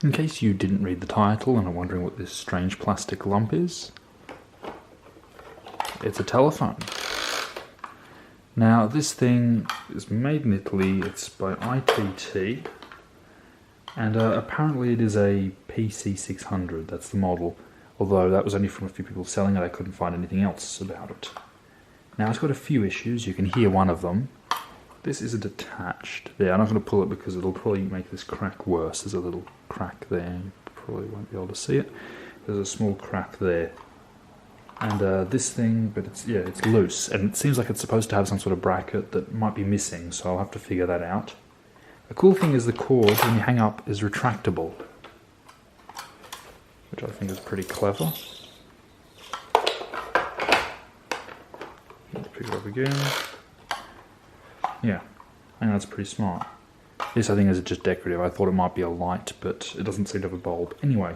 In case you didn't read the title and are wondering what this strange plastic lump is, it's a telephone. Now this thing is made in Italy, it's by ITT, and apparently it is a PC600, that's the model, although that was only from a few people selling it, I couldn't find anything else about it. Now it's got a few issues, you can hear one of them. This isn't attached there. I'm not going to pull it because it'll probably make this crack worse. There's a little crack there. You probably won't be able to see it. There's a small crack there. And this thing, but it's loose. And it seems like it's supposed to have some sort of bracket that might be missing, so I'll have to figure that out. The cool thing is the cord, when you hang up, is retractable, which I think is pretty clever. Let's pick it up again. Yeah, I think that's pretty smart. This I think is just decorative. I thought it might be a light, but it doesn't seem to have a bulb. Anyway,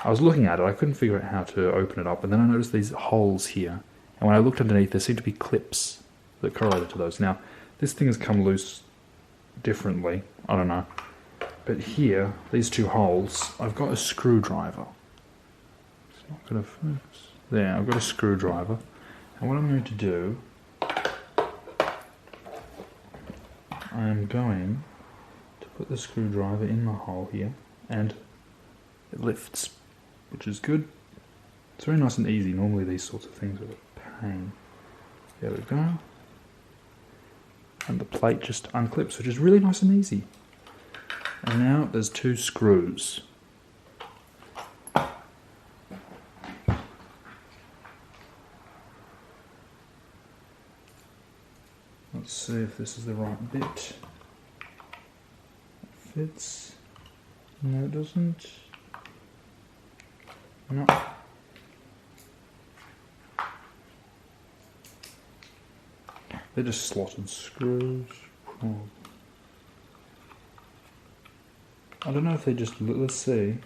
I was looking at it, I couldn't figure out how to open it up, and then I noticed these holes here. And when I looked underneath, there seemed to be clips that correlated to those. Now, this thing has come loose differently, I don't know. But here, these two holes, I've got a screwdriver. It's not going to focus. There, I've got a screwdriver. And what I'm going to do, I am going to put the screwdriver in the hole here, and it lifts, which is good. It's very nice and easy. Normally these sorts of things are a pain. There we go. And the plate just unclips, which is really nice and easy. And now there's two screws. Let's see if this is the right bit. It fits. No, it doesn't. No. They're just slotted screws. Oh. I don't know if they just... Let's see.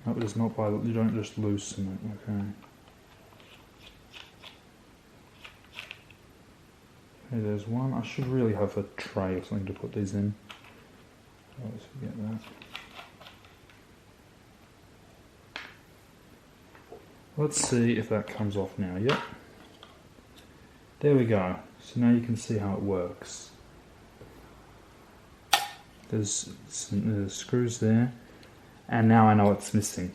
No, it's not by... You don't just loosen it, okay. Okay, there's one. I should really have a tray or something to put these in. I always forget that. Let's see if that comes off now. Yep. There we go. So now you can see how it works. There's screws there. And now I know what's missing.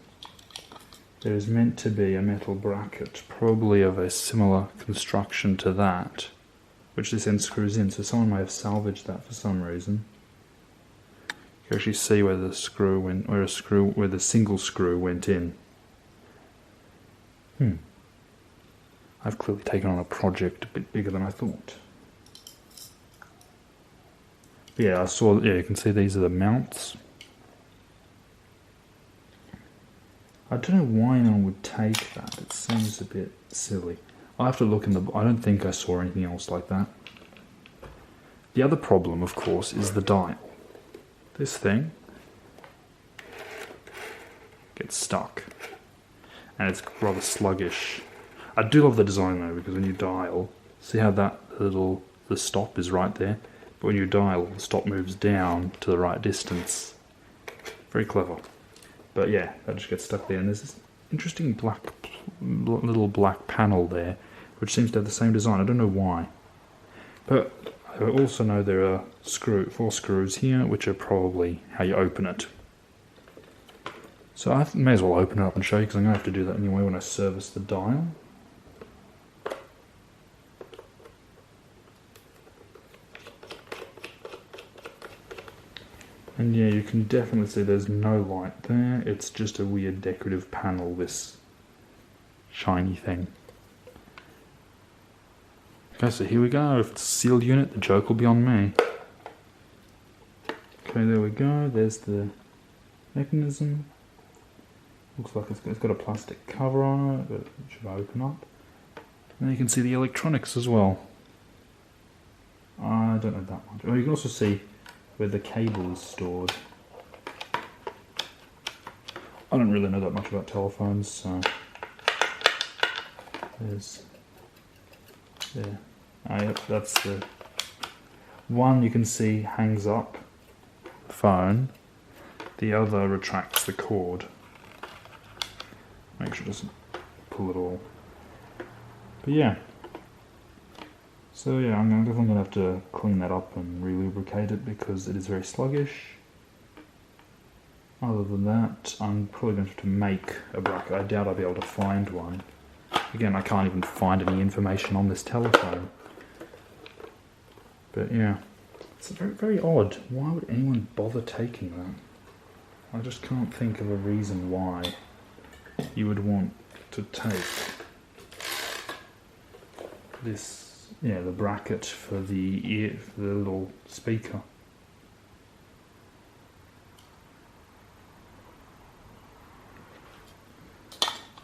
There is meant to be a metal bracket, probably of a similar construction to that, which this end screws in. So someone may have salvaged that for some reason. You can actually see where the screw went, where the single screw went in. I've clearly taken on a project a bit bigger than I thought. But yeah, you can see these are the mounts. I don't know why anyone would take that. It seems a bit silly. I'll have to look in the... I don't think I saw anything else like that. The other problem, of course, is the dial. This thing gets stuck. And it's rather sluggish. I do love the design though, because when you dial, see how that the stop is right there? But when you dial, the stop moves down to the right distance. Very clever. But yeah, that just gets stuck there. And there's this interesting little black panel there, which seems to have the same design. I don't know why. But I also know there are 4 screws here, which are probably how you open it. So I may as well open it up and show you, because I'm going to have to do that anyway when I service the dial. And yeah, you can definitely see there's no light there. It's just a weird decorative panel, this shiny thing. Okay, so here we go. If it's a sealed unit, the joke will be on me. Okay, there we go. There's the mechanism. Looks like it's got a plastic cover on it, but it should open up. And you can see the electronics as well. I don't know that much. Oh, you can also see where the cable is stored. I don't really know that much about telephones, so there's there. Ah, yep, that's the One you can see hangs up the phone, the other retracts the cord. Make sure it doesn't pull it all. But yeah. So yeah, I'm definitely going to have to clean that up and re-lubricate it because it is very sluggish. Other than that, I'm probably going to have to make a bracket. I doubt I'll be able to find one. Again, I can't even find any information on this telephone. But yeah, it's very, very odd. Why would anyone bother taking that? I just can't think of a reason why you would want to take this, yeah, the bracket for the little speaker.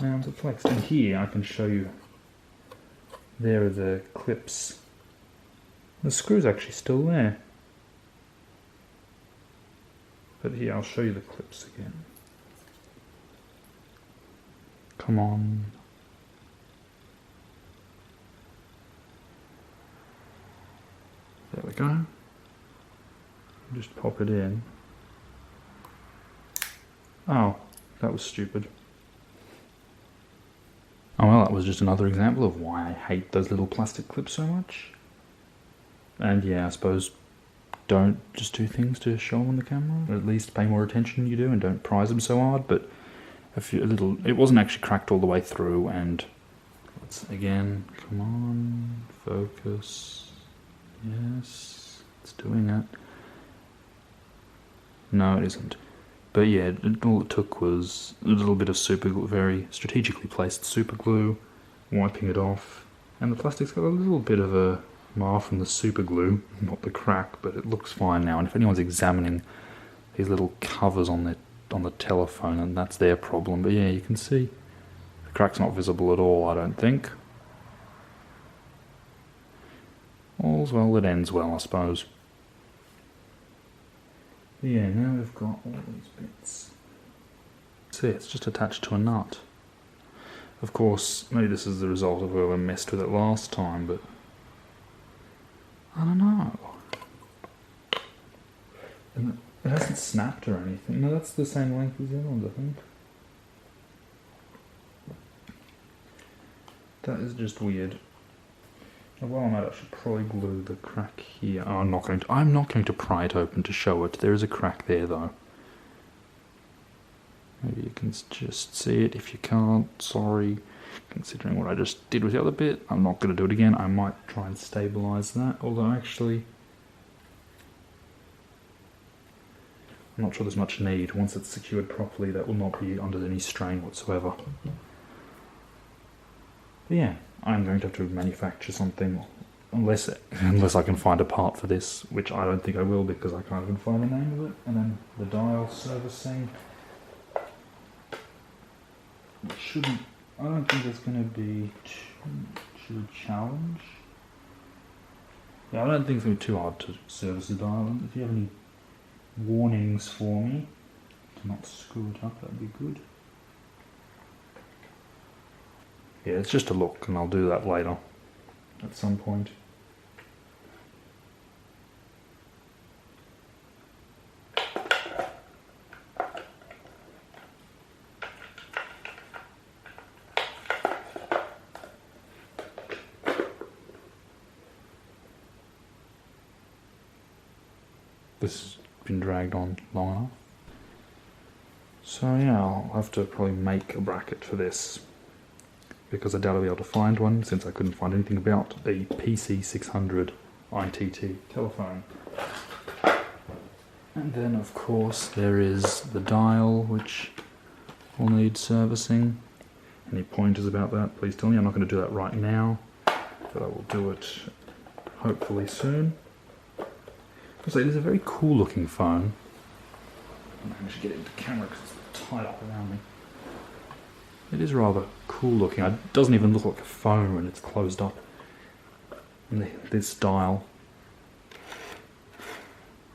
Now to flex, and here I can show you, there are the clips. The screw's actually still there. But here, I'll show you the clips again. Come on. There we go. Just pop it in. Oh, that was stupid. Oh well, that was just another example of why I hate those little plastic clips so much. And yeah, I suppose don't just do things to show them on the camera. Or at least pay more attention than you do and don't prize them so hard. But it wasn't actually cracked all the way through. And let's again, come on, focus. Yes, it's doing it. No, it isn't. But yeah, all it took was a little bit of super glue, very strategically placed super glue, wiping it off, and the plastic's got a little bit of a mar from the super glue, not the crack, but it looks fine now. And if anyone's examining these little covers on the telephone, then that's their problem. But yeah, you can see the crack's not visible at all, I don't think. All's well that ends well, I suppose. Yeah, now we've got all these bits. See, it's just attached to a nut. Of course, maybe this is the result of whoever messed with it last time, but I don't know. And it hasn't snapped or anything. No, that's the same length as the other ones, I think. That is just weird. Well, I might actually probably glue the crack here. Oh, I'm not going to pry it open to show it. There is a crack there, though. Maybe you can just see it. If you can't, sorry. Considering what I just did with the other bit, I'm not going to do it again. I might try and stabilise that. Although, actually, I'm not sure there's much need. Once it's secured properly, that will not be under any strain whatsoever. But yeah, I'm going to have to manufacture something, unless I can find a part for this, which I don't think I will because I can't even find the name of it. And then the dial servicing. I don't think there's going to be too challenge. Yeah, I don't think it's going to be too hard to service the dial. If you have any warnings for me to not screw it up, that'd be good. Yeah, it's just a look, and I'll do that later, at some point. This has been dragged on long enough. So yeah, I'll have to probably make a bracket for this, because I doubt I'll be able to find one, since I couldn't find anything about a PC600 ITT telephone. And then of course there is the dial, which will need servicing. Any pointers about that, please tell me. I'm not going to do that right now, but I will do it hopefully soon. So it is a very cool looking phone. I'm going to get it into camera because it's tied up around me. It is rather cool looking. It doesn't even look like a phone when it's closed up. And this dial.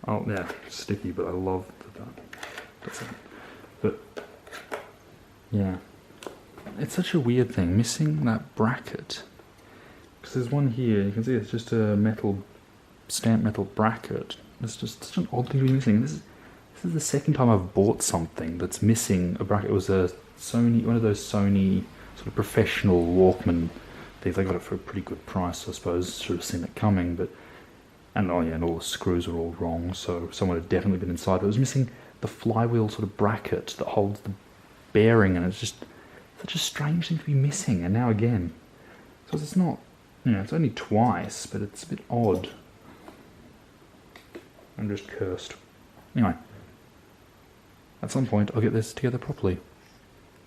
Oh yeah, sticky, but I love that. But yeah, it's such a weird thing, missing that bracket. Because there's one here, you can see it's just a metal stamped metal bracket. It's just such an odd thing to be missing. This is the second time I've bought something that's missing a bracket. It was a Sony, one of those Sony sort of professional Walkman things. I got it for a pretty good price, I suppose. Should have seen it coming, but and oh yeah, and all the screws are all wrong. So someone had definitely been inside. But it was missing the flywheel sort of bracket that holds the bearing, and it's just such a strange thing to be missing. And now again, so it's not, you know, it's only twice, but it's a bit odd. I'm just cursed. Anyway, at some point I'll get this together properly.